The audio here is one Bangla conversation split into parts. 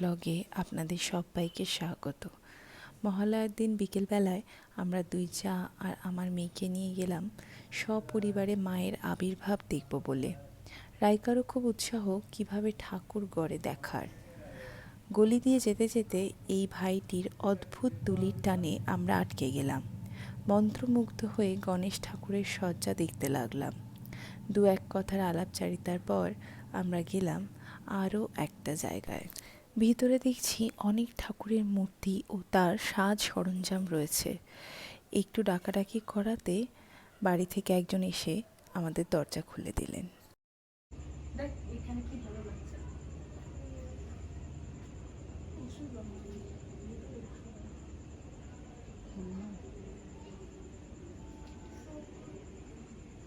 ব্লগে আপনাদের সবাইকে স্বাগত। মহালয়ার দিন বিকেলবেলায় আমরা দুই যা আর আমার মেয়েকে নিয়ে গেলাম সপরিবারে মায়ের আবির্ভাব দেখব বলে। রাইকারও খুব উৎসাহ কিভাবে ঠাকুর গড়ে দেখার। গলি দিয়ে যেতে যেতে এই ভাইটির অদ্ভুত তুলির টানে আমরা আটকে গেলাম। মন্ত্রমুগ্ধ হয়ে গণেশ ঠাকুরের সজ্জা দেখতে লাগলাম। দু এক কথার আলাপচারিতার পর আমরা গেলাম আরও একটা জায়গায়। ভিতরে দেখছি অনেক ঠাকুরের মূর্তি ও তার সাজ সরঞ্জাম রয়েছে। একটু ডাকাডাকি করাতে বাড়ি থেকে একজন এসে আমাদের দরজা খুলে দিলেন।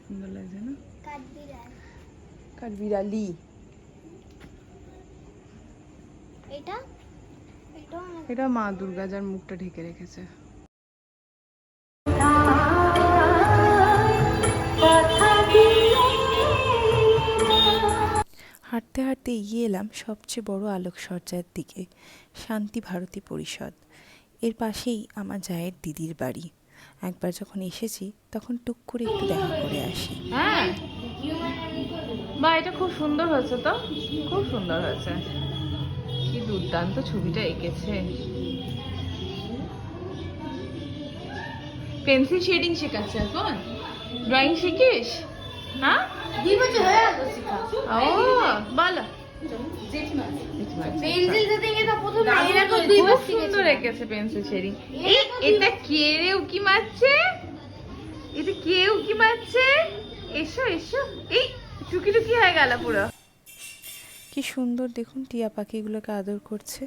সুন্দর লাগছে না? কাঠবিড়ালি। এটা মা দুর্গা, যার মুখটা ঢেকে রেখেছে। হাঁটতে হাঁটতে এগিয়ে এলাম সবচেয়ে বড় আলোকসজ্জার দিকে, শান্তি ভারতী পরিষদ। এর পাশেই আমার জায়ের দিদির বাড়ি। একবার যখন এসেছি তখন টুক করে একটু দেখা করে আসি। হ্যাঁ বা, এটা খুব সুন্দর হয়েছে তো, খুব সুন্দর হয়েছে। কি দুর্দান্ত ছবিটা এঁকেছে। পেন্সিল শেডিং শেখাচ্ছে এখন? ড্রয়িং শিখিস? হ্যাঁ, 2 বছর হয়ে গেল শেখা। ও বলো। সুন্দর এঁকেছে পেন্সিল শেডিং। এটা কে রে উকি মারছে? এটা কে উকি মারছে? এসো এসো। এই টুকি টুকি হয়ে গেল পুরো। কি সুন্দর দেখুন, টিয়া পাখিগুলোকে আদর করছে।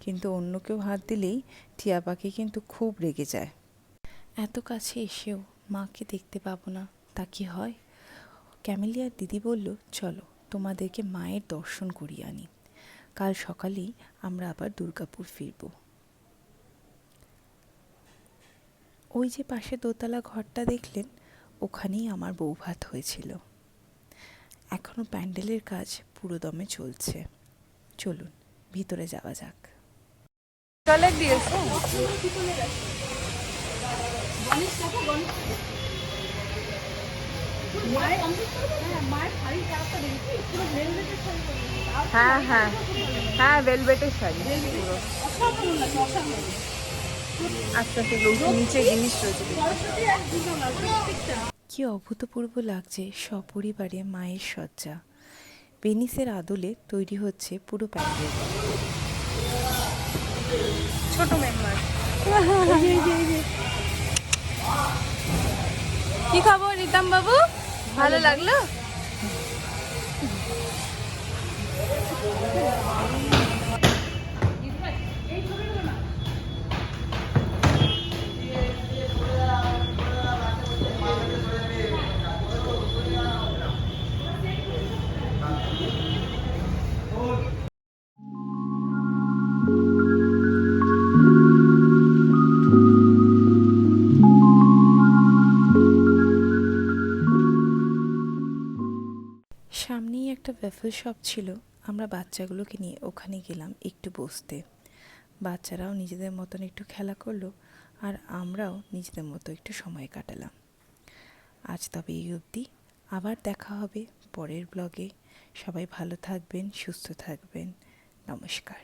কিন্তু অন্য কেউ হাত দিলেই টিয়া পাখি কিন্তু খুব রেগে যায়। এত কাছে এসেও মাকে দেখতে পাবো না, তা কি হয়? ক্যামেলিয়ার দিদি বলল, চলো তোমাদেরকে মায়ের দর্শন করিয়ে আনি। কাল সকালেই আমরা আবার দুর্গাপুর ফিরব। ওই যে পাশে দোতলা ঘরটা দেখলেন, ওখানেই আমার বৌভাত হয়েছিল। এখনো প্যান্ডেলের কাজ পুরোদমে চলছে। চলুন ভিতরে যাওয়া যাক। চলে দিয়েছে হ্যাঁ হ্যাঁ হ্যাঁ, ভেলভেটের শাড়ি পুরো। আস্তে আস্তে নিচে জিনিস রয়েছে। কি অভূতপূর্ব লাগছে সপরিবারে মায়ের সজ্জা। ভেনিসের আদলে তৈরি হচ্ছে পুরো প্যান্ডেল। ছোট মেম্বার। কি খবর রিতম বাবু, ভালো লাগলো? সামনেই একটা ওয়েফল শপ ছিল। আমরা বাচ্চাগুলোকে নিয়ে ওখানে গেলাম একটু বসতে। বাচ্চারাও নিজেদের মতন একটু খেলা করলো, আর আমরাও নিজেদের মতো একটু সময় কাটালাম। আজ তবে এই অবধি, আবার দেখা হবে পরের ব্লগে। সবাই ভালো থাকবেন, সুস্থ থাকবেন। নমস্কার।